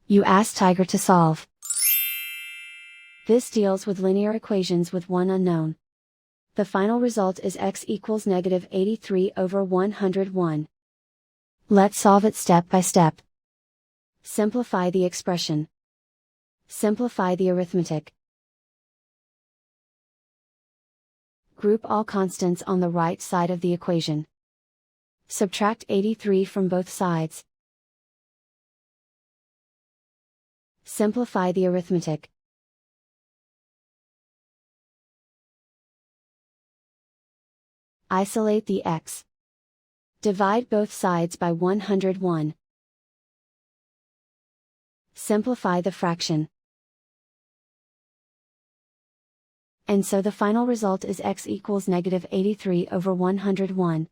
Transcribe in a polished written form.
You ask Tiger to solve. This deals with linear equations with one unknown. The final result is x equals negative 83 over 101. Let's solve it step by step. Simplify the expression. Simplify the arithmetic. Group all constants on the right side of the equation. Subtract 83 from both sides. Simplify the arithmetic. Isolate the x. Divide both sides by 101. Simplify the fraction. And so the final result is x equals negative 83 over 101.